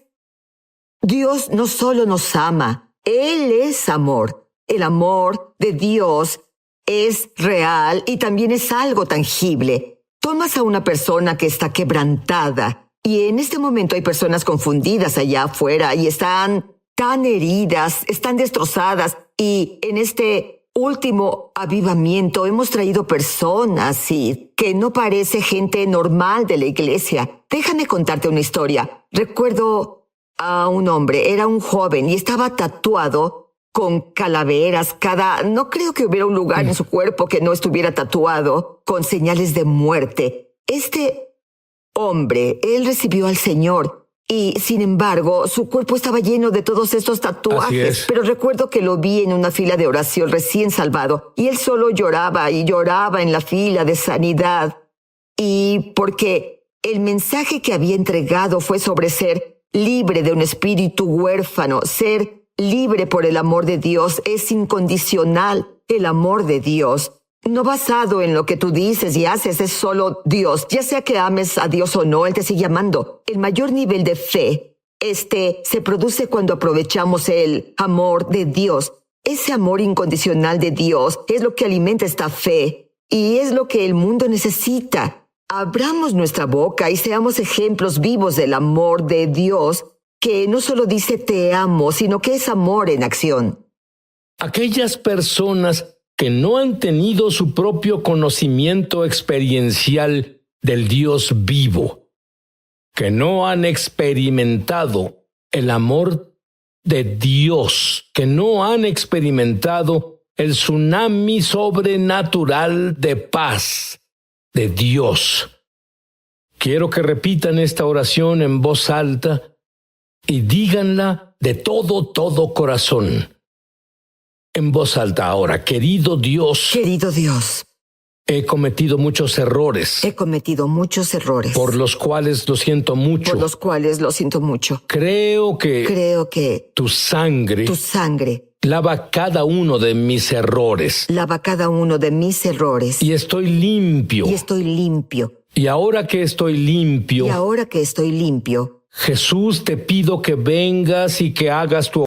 Dios no solo nos ama, Él es amor. El amor de Dios es real y también es algo tangible. Tomas a una persona que está quebrantada y en este momento hay personas confundidas allá afuera y están tan heridas, están destrozadas y en este último avivamiento hemos traído personas que no parece gente normal de la iglesia. Déjame contarte una historia. Recuerdo a un hombre, era un joven y estaba tatuado con calaveras, no creo que hubiera un lugar en su cuerpo que no estuviera tatuado, con señales de muerte. Este hombre, él recibió al Señor y, sin embargo, su cuerpo estaba lleno de todos estos tatuajes. Pero recuerdo que lo vi en una fila de oración recién salvado y él solo lloraba y lloraba en la fila de sanidad. Y porque el mensaje que había entregado fue sobre ser libre de un espíritu huérfano, ser libre por el amor de Dios, es incondicional el amor de Dios. No basado en lo que tú dices y haces, es solo Dios. Ya sea que ames a Dios o no, Él te sigue amando. El mayor nivel de fe, se produce cuando aprovechamos el amor de Dios. Ese amor incondicional de Dios es lo que alimenta esta fe y es lo que el mundo necesita. Abramos nuestra boca y seamos ejemplos vivos del amor de Dios, que no solo dice te amo, sino que es amor en acción. Aquellas personas que no han tenido su propio conocimiento experiencial del Dios vivo, que no han experimentado el amor de Dios, que no han experimentado el tsunami sobrenatural de paz de Dios. Quiero que repitan esta oración en voz alta y díganla de todo corazón. En voz alta ahora, querido Dios. Querido Dios. He cometido muchos errores. He cometido muchos errores. Por los cuales lo siento mucho. Por los cuales lo siento mucho. Creo que tu sangre lava cada uno de mis errores. Lava cada uno de mis errores. Y estoy limpio. Y estoy limpio. Y ahora que estoy limpio. Jesús, te pido que vengas y que hagas tu...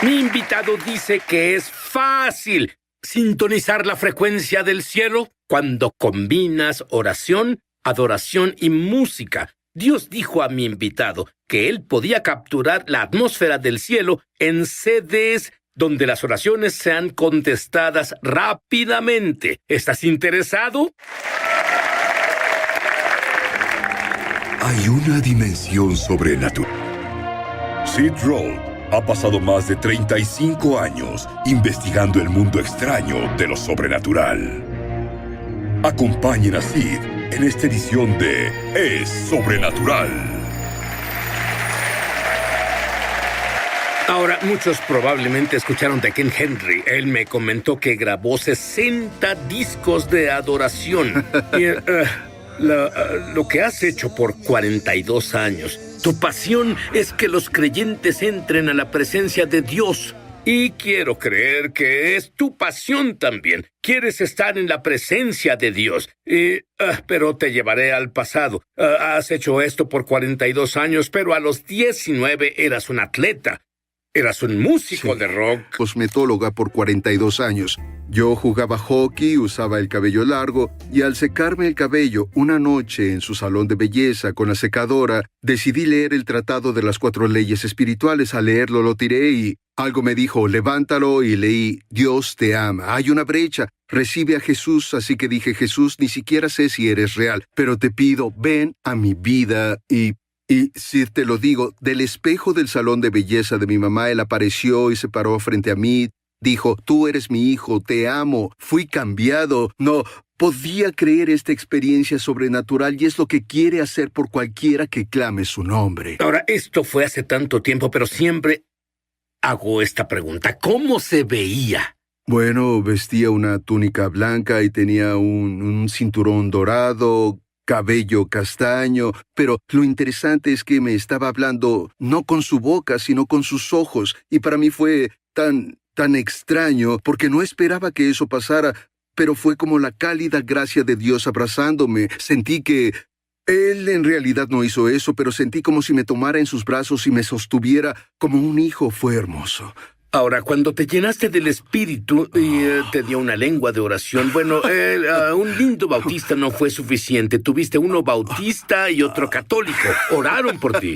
Mi invitado dice que es fácil sintonizar la frecuencia del cielo cuando combinas oración, adoración y música. Dios dijo a mi invitado que él podía capturar la atmósfera del cielo en CDs donde las oraciones sean contestadas rápidamente. ¿Estás interesado? Hay una dimensión sobrenatural. Sid Roth ha pasado más de 35 años investigando el mundo extraño de lo sobrenatural. Acompañen a Sid en esta edición de Es Sobrenatural. Ahora, muchos probablemente escucharon de Ken Henry. Él me comentó que grabó 60 discos de adoración. Y, lo que has hecho por 42 años. Tu pasión es que los creyentes entren a la presencia de Dios. Y quiero creer que es tu pasión también. Quieres estar en la presencia de Dios. Pero te llevaré al pasado. Has hecho esto por 42 años, pero a los 19 eras un atleta. Eras un músico de rock. Cosmetóloga por 42 años. Yo jugaba hockey, usaba el cabello largo, y al secarme el cabello una noche en su salón de belleza con la secadora, decidí leer el Tratado de las 4 Leyes Espirituales. Al leerlo lo tiré y algo me dijo, levántalo, y leí, Dios te ama, hay una brecha, recibe a Jesús. Así que dije, Jesús, ni siquiera sé si eres real, pero te pido, ven a mi vida. Y si te lo digo, del espejo del salón de belleza de mi mamá, él apareció y se paró frente a mí. Dijo, tú eres mi hijo, te amo, fui cambiado. No podía creer esta experiencia sobrenatural y es lo que quiere hacer por cualquiera que clame su nombre. Ahora, esto fue hace tanto tiempo, pero siempre hago esta pregunta. ¿Cómo se veía? Bueno, vestía una túnica blanca y tenía un cinturón dorado, cabello castaño, pero lo interesante es que me estaba hablando no con su boca, sino con sus ojos, y para mí fue tan extraño, porque no esperaba que eso pasara, pero fue como la cálida gracia de Dios abrazándome. Sentí que él en realidad no hizo eso, pero sentí como si me tomara en sus brazos y me sostuviera como un hijo. Fue hermoso. Ahora, cuando te llenaste del Espíritu y te dio una lengua de oración, bueno, un lindo bautista no fue suficiente. Tuviste uno bautista y otro católico. Oraron por ti.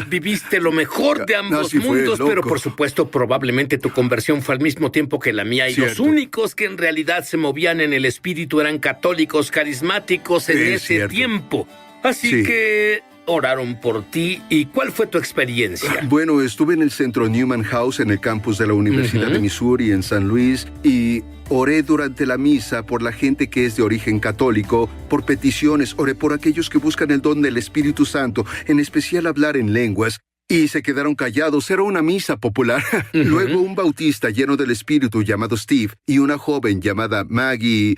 Viviste lo mejor de ambos mundos, pero por supuesto, probablemente tu conversión fue al mismo tiempo que la mía. Y los únicos que en realidad se movían en el Espíritu eran católicos carismáticos en ese tiempo. Así que oraron por ti. ¿Y cuál fue tu experiencia? Bueno, estuve en el centro Newman House en el campus de la Universidad de Missouri en San Luis y oré durante la misa por la gente que es de origen católico, por peticiones, oré por aquellos que buscan el don del Espíritu Santo, en especial hablar en lenguas, y se quedaron callados. Era una misa popular. Luego un bautista lleno del Espíritu llamado Steve y una joven llamada Maggie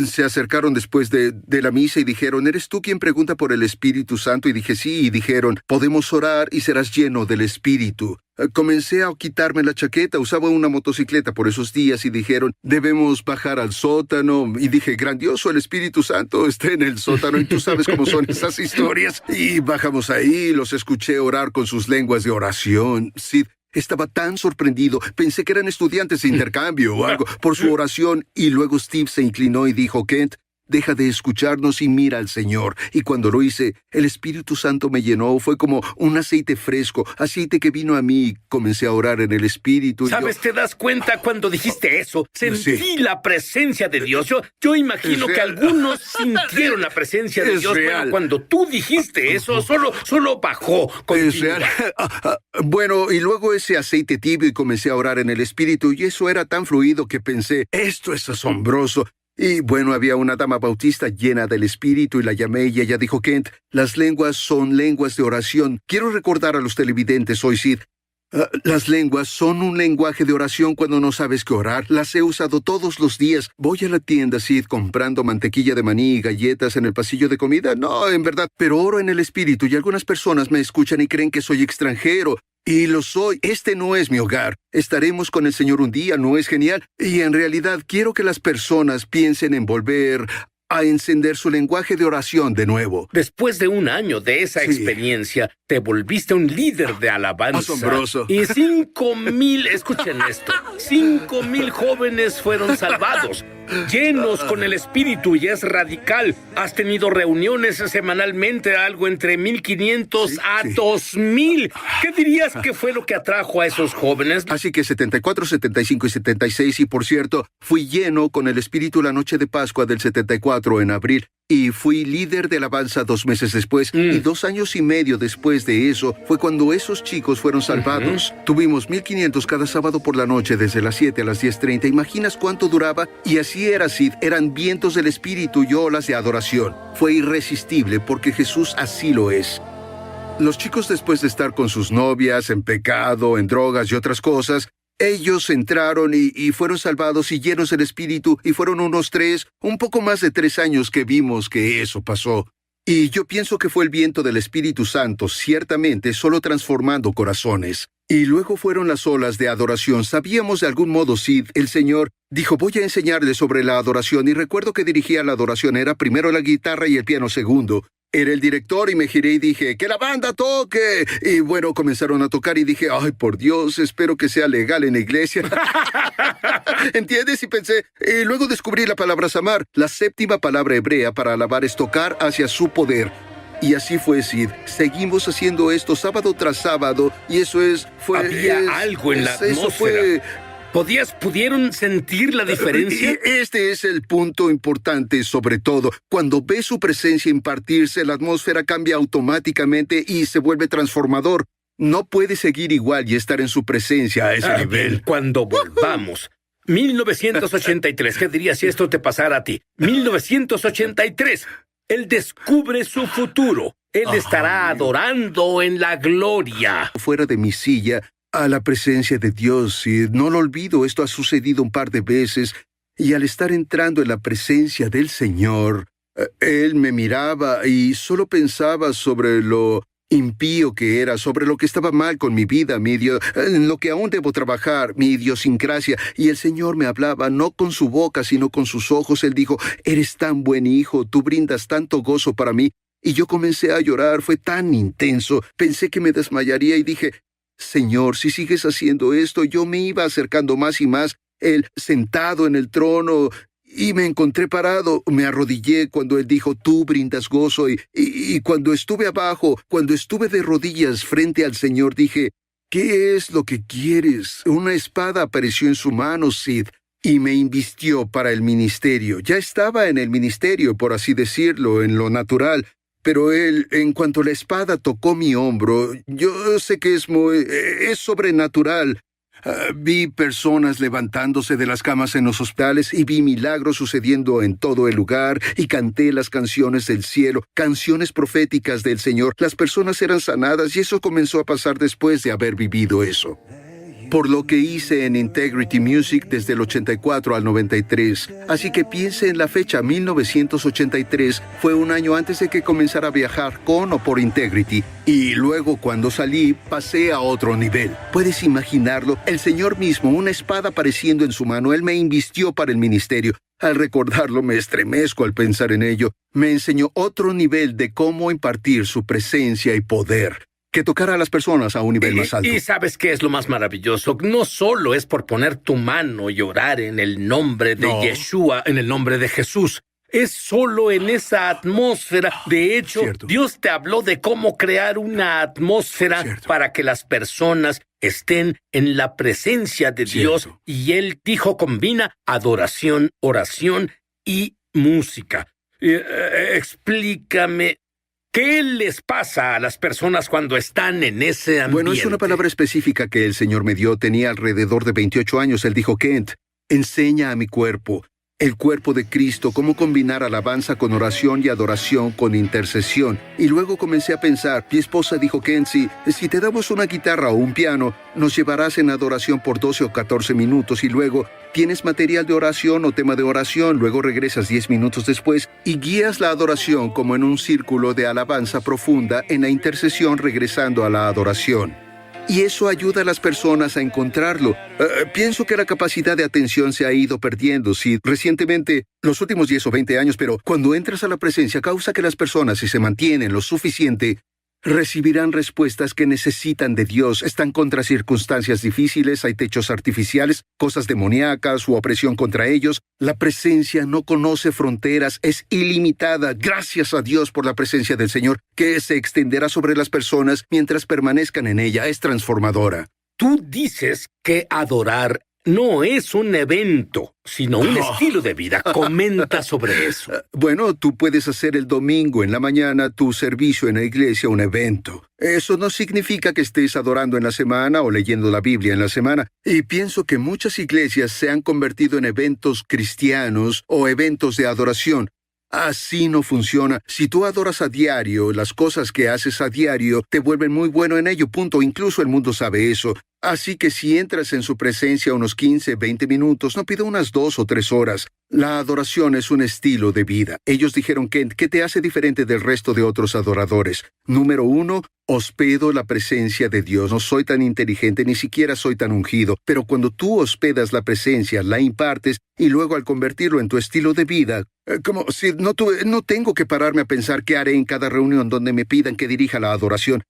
se acercaron después de la misa y dijeron, ¿eres tú quien pregunta por el Espíritu Santo? Y dije, sí, y dijeron, podemos orar y serás lleno del Espíritu. Comencé a quitarme la chaqueta, usaba una motocicleta por esos días y dijeron, debemos bajar al sótano. Y dije, grandioso, el Espíritu Santo está en el sótano y tú sabes cómo son esas historias. Y bajamos ahí, los escuché orar con sus lenguas de oración. Sí. Estaba tan sorprendido, pensé que eran estudiantes de intercambio o algo, por su oración, y luego Steve se inclinó y dijo, Kent, deja de escucharnos y mira al Señor. Y cuando lo hice, el Espíritu Santo me llenó, fue como un aceite fresco, aceite que vino a mí, y comencé a orar en el Espíritu. ¿Sabes? ¿Te das cuenta cuando dijiste eso? Sentí la presencia de Dios. Yo imagino que algunos sintieron la presencia de Dios. Bueno, cuando tú dijiste eso, solo bajó. Es real. Bueno, y luego ese aceite tibio y comencé a orar en el Espíritu, y eso era tan fluido que pensé, esto es asombroso. Y bueno, había una dama bautista llena del Espíritu y la llamé y ella dijo, Kent, las lenguas son lenguas de oración. Quiero recordar a los televidentes hoy, Sid, las lenguas son un lenguaje de oración cuando no sabes qué orar. Las he usado todos los días. Voy a la tienda, Sid, comprando mantequilla de maní y galletas en el pasillo de comida. No, en verdad, pero oro en el Espíritu y algunas personas me escuchan y creen que soy extranjero. Y lo soy. Este no es mi hogar. Estaremos con el Señor un día, ¿no es genial? Y en realidad quiero que las personas piensen en volver a encender su lenguaje de oración de nuevo. Después de un año de esa experiencia, te volviste un líder de alabanza. Asombroso. Y 5,000, escuchen esto, 5,000 jóvenes fueron salvados, llenos con el Espíritu, y es radical. Has tenido reuniones semanalmente, algo entre 1,500 a 2,000. ¿Qué dirías que fue lo que atrajo a esos jóvenes? Así que 74, 75 y 76, y por cierto, fui lleno con el Espíritu la noche de Pascua del 74 en abril, y fui líder de alabanza 2 meses después, y 2 años y medio después de eso fue cuando esos chicos fueron salvados. Tuvimos 1,500 cada sábado por la noche, desde las 7 a las 10:30. ¿Imaginas cuánto duraba? Y así era, Sid. Eran vientos del Espíritu y olas de adoración. Fue irresistible porque Jesús así lo es. Los chicos, después de estar con sus novias, en pecado, en drogas y otras cosas, ellos entraron y fueron salvados y llenos del Espíritu, y fueron un poco más de 3 años que vimos que eso pasó. Y yo pienso que fue el viento del Espíritu Santo, ciertamente, solo transformando corazones. Y luego fueron las olas de adoración. Sabíamos de algún modo, Sid, el Señor dijo, voy a enseñarles sobre la adoración, y recuerdo que dirigía la adoración, era primero la guitarra y el piano segundo. Era el director y me giré y dije, ¡que la banda toque! Y bueno, comenzaron a tocar y dije, ¡ay, por Dios, espero que sea legal en la iglesia! ¿Entiendes? Y pensé, y luego descubrí la palabra samar. La 7ª palabra hebrea para alabar es tocar hacia su poder. Y así fue, Sid. Seguimos haciendo esto sábado tras sábado, y eso Había algo en la atmósfera. ¿Pudieron sentir la diferencia? Este es el punto importante, sobre todo. Cuando ves su presencia impartirse, la atmósfera cambia automáticamente y se vuelve transformador. No puedes seguir igual y estar en su presencia a ese nivel. Bien, cuando volvamos. 1983, ¿qué dirías si esto te pasara a ti? 1983, Él descubre su futuro. Él estará adorando en la gloria. Fuera de mi silla, a la presencia de Dios, y no lo olvido, esto ha sucedido un par de veces, y al estar entrando en la presencia del Señor, Él me miraba y solo pensaba sobre lo impío que era, sobre lo que estaba mal con mi vida, en lo que aún debo trabajar, mi idiosincrasia, y el Señor me hablaba no con su boca, sino con sus ojos. Él dijo, eres tan buen hijo, tú brindas tanto gozo para mí, y yo comencé a llorar, fue tan intenso, pensé que me desmayaría y dije, Señor, si sigues haciendo esto, yo me iba acercando más y más, Él sentado en el trono, y me encontré parado. Me arrodillé cuando Él dijo, tú brindas gozo, y cuando estuve abajo, cuando estuve de rodillas frente al Señor, dije, ¿qué es lo que quieres? Una espada apareció en su mano, Sid, y me invistió para el ministerio. Ya estaba en el ministerio, por así decirlo, en lo natural. Pero Él, en cuanto la espada tocó mi hombro, yo sé que es sobrenatural. Vi personas levantándose de las camas en los hospitales y vi milagros sucediendo en todo el lugar, y canté las canciones del cielo, canciones proféticas del Señor. Las personas eran sanadas, y eso comenzó a pasar después de haber vivido eso. Por lo que hice en Integrity Music desde el 84 al 93. Así que piense en la fecha, 1983. Fue un año antes de que comenzara a viajar con o por Integrity. Y luego, cuando salí, pasé a otro nivel. ¿Puedes imaginarlo? El Señor mismo, una espada apareciendo en su mano. Él me invistió para el ministerio. Al recordarlo, me estremezco al pensar en ello. Me enseñó otro nivel de cómo impartir su presencia y poder, que tocar a las personas a un nivel más alto. Y ¿sabes qué es lo más maravilloso? No solo es por poner tu mano y orar en el nombre de Yeshua, en el nombre de Jesús. Es solo en esa atmósfera. De hecho, Dios te habló de cómo crear una atmósfera para que las personas estén en la presencia de Dios. Y Él dijo, combina adoración, oración y música. Explícame, ¿qué les pasa a las personas cuando están en ese ambiente? Bueno, es una palabra específica que el Señor me dio. Tenía alrededor de 28 años. Él dijo, Kent, enseña a mi cuerpo, el cuerpo de Cristo, cómo combinar alabanza con oración y adoración con intercesión. Y luego comencé a pensar, mi esposa dijo, Kent, si te damos una guitarra o un piano, nos llevarás en adoración por 12 o 14 minutos y luego tienes material de oración o tema de oración, luego regresas 10 minutos después y guías la adoración como en un círculo de alabanza profunda en la intercesión regresando a la adoración. y eso ayuda a las personas a encontrarlo. Pienso que la capacidad de atención se ha ido perdiendo, sí, recientemente, los últimos 10 o 20 años, pero cuando entras a la presencia causa que las personas, si se mantienen lo suficiente, recibirán respuestas que necesitan de Dios. Están contra circunstancias difíciles, hay techos artificiales, cosas demoníacas u opresión contra ellos. La presencia no conoce fronteras, es ilimitada. Gracias a Dios por la presencia del Señor, que se extenderá sobre las personas mientras permanezcan en ella. Es transformadora. Tú dices que adorar no es un evento, sino un estilo de vida. Comenta sobre eso. Bueno, tú puedes hacer el domingo en la mañana tu servicio en la iglesia un evento. Eso no significa que estés adorando en la semana o leyendo la Biblia en la semana. Y pienso que muchas iglesias se han convertido en eventos cristianos o eventos de adoración. Así no funciona. Si tú adoras a diario, las cosas que haces a diario te vuelven muy bueno en ello, punto. Incluso el mundo sabe eso. Así que si entras en su presencia unos 15, 20 minutos, no pido unas 2 o 3 horas. La adoración es un estilo de vida. Ellos dijeron, Kent, ¿qué te hace diferente del resto de otros adoradores? Número 1, hospedo la presencia de Dios. No soy tan inteligente, ni siquiera soy tan ungido. Pero cuando tú hospedas la presencia, la impartes, y luego al convertirlo en tu estilo de vida, como si no tengo que pararme a pensar qué haré en cada reunión donde me pidan que dirija la adoración.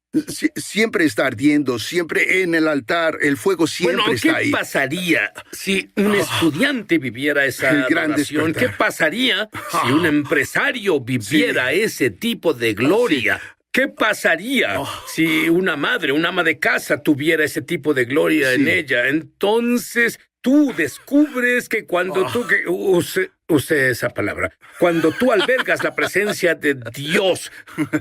Siempre está ardiendo, siempre en el altar, el fuego siempre está ahí. ¿Qué pasaría si un estudiante viviera esa adoración? ¿Qué pasaría si un empresario viviera ese tipo de gloria? ¿Qué pasaría si una madre, una ama de casa tuviera ese tipo de gloria en ella? Entonces, tú descubres que cuando use esa palabra. Cuando tú albergas la presencia de Dios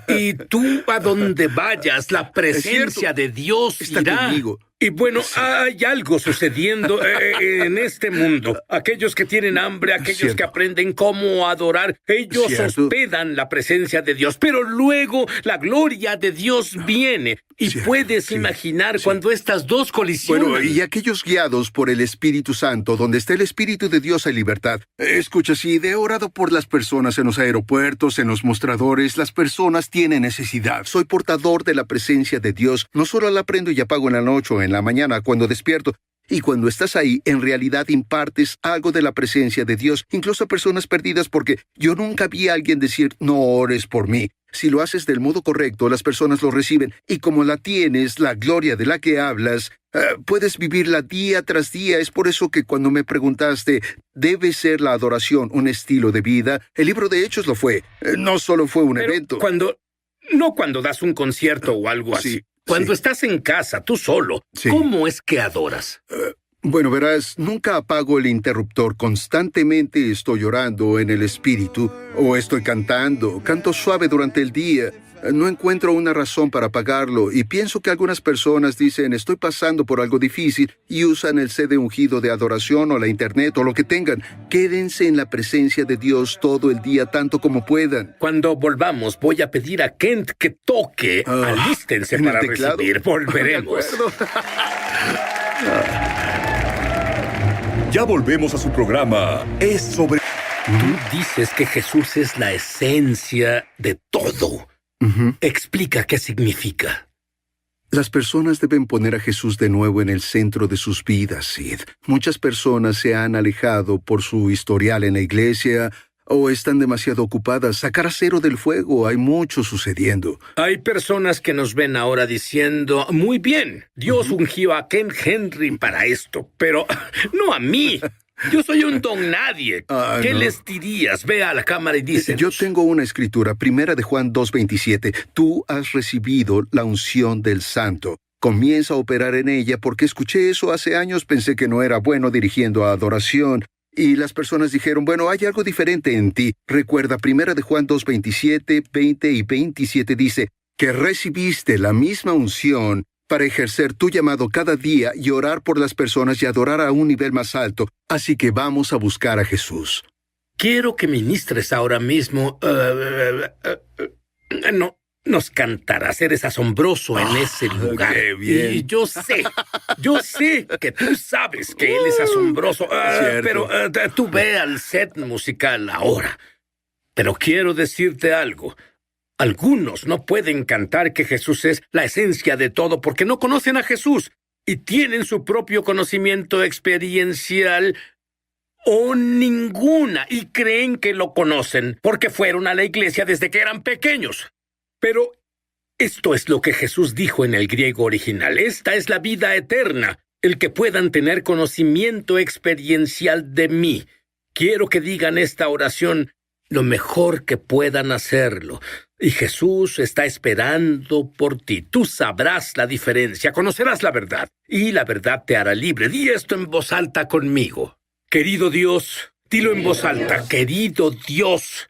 y tú a donde vayas, la presencia de Dios está irá. Conmigo. Y bueno, hay algo sucediendo en este mundo. Aquellos que tienen hambre, aquellos que aprenden cómo adorar, ellos hospedan la presencia de Dios. Pero luego la gloria de Dios viene. Y puedes imaginar cuando estas dos colisionan. Bueno, y aquellos guiados por el Espíritu Santo, donde está el Espíritu de Dios hay libertad. Escucha, si he orado por las personas en los aeropuertos, en los mostradores, las personas tienen necesidad. Soy portador de la presencia de Dios. No solo la prendo y apago en la noche o en la mañana cuando despierto. Y cuando estás ahí, en realidad impartes algo de la presencia de Dios, incluso a personas perdidas, porque yo nunca vi a alguien decir, no ores por mí. Si lo haces del modo correcto, las personas lo reciben. Y como la tienes, la gloria de la que hablas, puedes vivirla día tras día. Es por eso que cuando me preguntaste, ¿debe ser la adoración un estilo de vida? El libro de Hechos lo fue. No solo fue un evento. Cuando das un concierto o algo así. Cuando estás en casa, tú solo, ¿cómo es que adoras? Bueno, verás, nunca apago el interruptor. Constantemente estoy orando en el espíritu o estoy cantando. Canto suave durante el día. No encuentro una razón para apagarlo y pienso que algunas personas dicen estoy pasando por algo difícil y usan el CD ungido de adoración o la internet o lo que tengan. Quédense en la presencia de Dios todo el día tanto como puedan. Cuando volvamos voy a pedir a Kent que toque. Alístense para recibir. Volveremos. Ya volvemos a su programa. Es sobre... Tú dices que Jesús es la esencia de todo. Explica qué significa. Las personas deben poner a Jesús de nuevo en el centro de sus vidas, Sid. Muchas personas se han alejado por su historial en la iglesia o están demasiado ocupadas. Sacar a cero del fuego, hay mucho sucediendo. Hay personas que nos ven ahora diciendo, muy bien, Dios ungió a Ken Henry para esto, pero no a mí. Yo soy un don nadie. ¿Qué les dirías? Ve a la cámara y dice. Yo tengo una escritura, 1 de Juan 2:27. Tú has recibido la unción del Santo. Comienza a operar en ella porque escuché eso hace años, pensé que no era bueno dirigiendo a adoración. Y las personas dijeron, bueno, hay algo diferente en ti. Recuerda, 1 de Juan 2:27, 20 y 27 dice que recibiste la misma unción para ejercer tu llamado cada día y orar por las personas y adorar a un nivel más alto. Así que vamos a buscar a Jesús. Quiero que ministres ahora mismo. No, nos cantarás. Eres asombroso en ese lugar. Qué bien. Y yo sé que tú sabes que él es asombroso. Pero tú ve al set musical ahora. Pero quiero decirte algo. Algunos no pueden cantar que Jesús es la esencia de todo porque no conocen a Jesús y tienen su propio conocimiento experiencial o ninguna y creen que lo conocen porque fueron a la iglesia desde que eran pequeños. Pero esto es lo que Jesús dijo en el griego original. Esta es la vida eterna, el que puedan tener conocimiento experiencial de mí. Quiero que digan esta oración lo mejor que puedan hacerlo. Y Jesús está esperando por ti. Tú sabrás la diferencia, conocerás la verdad, y la verdad te hará libre. Di esto en voz alta conmigo. Querido Dios, dilo en voz alta. Querido Dios,